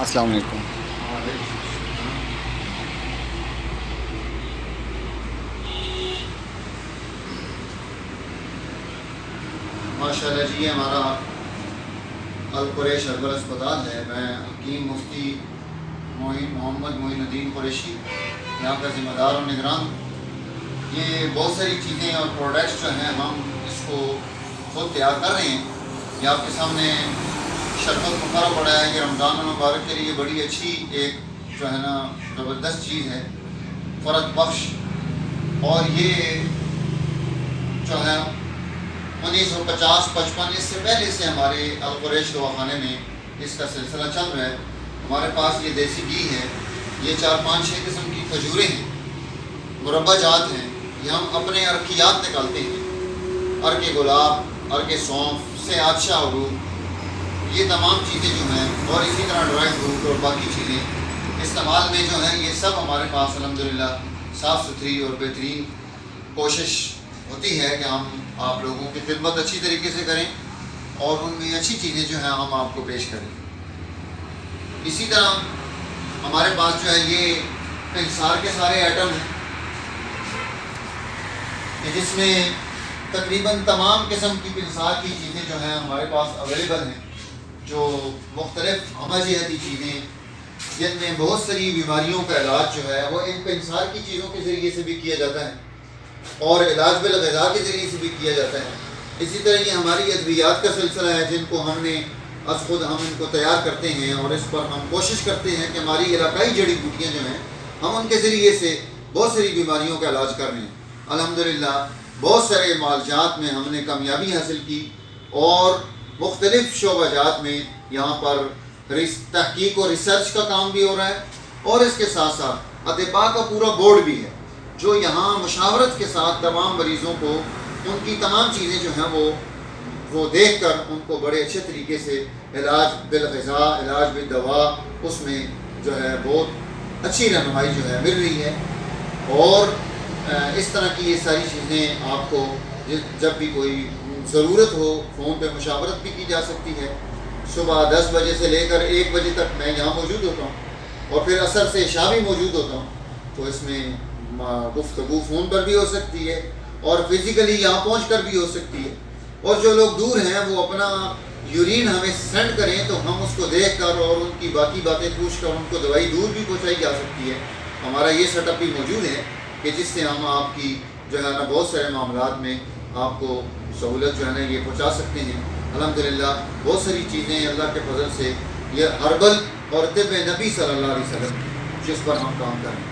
السلام علیکم۔ ماشاء اللہ جی، یہ ہمارا القریش ہربل اسپتال ہے۔ میں حکیم مفتی محمد معین الدین قریشی یہاں کا ذمہ دار اور نگران ہوں۔ یہ بہت ساری چیزیں اور پروڈکٹس جو ہیں ہم اس کو خود تیار کر رہے ہیں۔ یہ آپ کے سامنے شربت مقررہ پڑا ہے۔ یہ رمضان المبارک کے لیے بڑی اچھی ایک جو ہے نا زبردست چیز ہے، فرق بخش۔ اور یہ جو ہے 1950-55 اس سے پہلے سے ہمارے القریش دواخانے میں اس کا سلسلہ چل رہا ہے۔ ہمارے پاس یہ دیسی گھی ہے، یہ 4-5-6 قسم کی کھجوریں ہیں، مربع جات ہیں۔ یہ ہم اپنے ارکیات نکالتے ہیں، ارک گلاب، ارک سونف سے آدشاہ عروق، یہ تمام چیزیں جو ہیں، اور اسی طرح ڈرائی فروٹ اور باقی چیزیں استعمال میں جو ہیں، یہ سب ہمارے پاس الحمدللہ صاف ستھری اور بہترین کوشش ہوتی ہے کہ ہم آپ لوگوں کی خدمت اچھی طریقے سے کریں اور ان میں اچھی چیزیں جو ہیں ہم آپ کو پیش کریں۔ اسی طرح ہمارے پاس جو ہے یہ انحصار کے سارے آئٹم ہیں کہ جس میں تقریباً تمام قسم کی انحصار کی چیزیں جو ہیں ہمارے پاس اویلیبل ہیں، جو مختلف ہمہ جہتی چیزیں جن میں بہت ساری بیماریوں کا علاج جو ہے وہ ان انحصار کی چیزوں کے ذریعے سے بھی کیا جاتا ہے اور علاج بالغذا کے ذریعے سے بھی کیا جاتا ہے۔ اسی طرح یہ ہماری ادویات کا سلسلہ ہے، جن کو ہم نے از خود ہم ان کو تیار کرتے ہیں اور اس پر ہم کوشش کرتے ہیں کہ ہماری علاقائی جڑی بوٹیاں جو ہیں ہم ان کے ذریعے سے بہت ساری بیماریوں کا علاج کر رہے ہیں۔ الحمدللہ بہت سارے معالجات میں ہم نے کامیابی حاصل کی اور مختلف شعبہ جات میں یہاں پر تحقیق اور ریسرچ کا کام بھی ہو رہا ہے، اور اس کے ساتھ ساتھ اطباء کا پورا بورڈ بھی ہے جو یہاں مشاورت کے ساتھ تمام مریضوں کو ان کی تمام چیزیں جو ہیں وہ دیکھ کر ان کو بڑے اچھے طریقے سے علاج بالغذا، علاج بالدوا، اس میں جو ہے بہت اچھی رہنمائی جو ہے مل رہی ہے۔ اور اس طرح کی یہ ساری چیزیں آپ کو جب بھی کوئی ضرورت ہو فون پہ مشاورت بھی کی جا سکتی ہے۔ صبح 10 بجے سے لے کر 1 بجے تک میں یہاں موجود ہوتا ہوں، اور پھر عصر سے عشاء بھی موجود ہوتا ہوں، تو اس میں گفتگو فون پر بھی ہو سکتی ہے اور فزیکلی یہاں پہنچ کر بھی ہو سکتی ہے۔ اور جو لوگ دور ہیں وہ اپنا یورین ہمیں سینڈ کریں تو ہم اس کو دیکھ کر اور ان کی باقی باتیں پوچھ کر ان کو دوائی دور بھی پہنچائی جا سکتی ہے۔ ہمارا یہ سیٹ اپ بھی موجود ہے کہ جس سے ہم آپ کی جو ہے نا بہت سارے معاملات میں آپ کو سہولت جو ہے نا یہ پہنچا سکتے ہیں۔ الحمدللہ بہت ساری چیزیں اللہ کے فضل سے یہ ہربل اور طب نبی صلی اللہ علیہ وسلم جس پر ہم کام کریں۔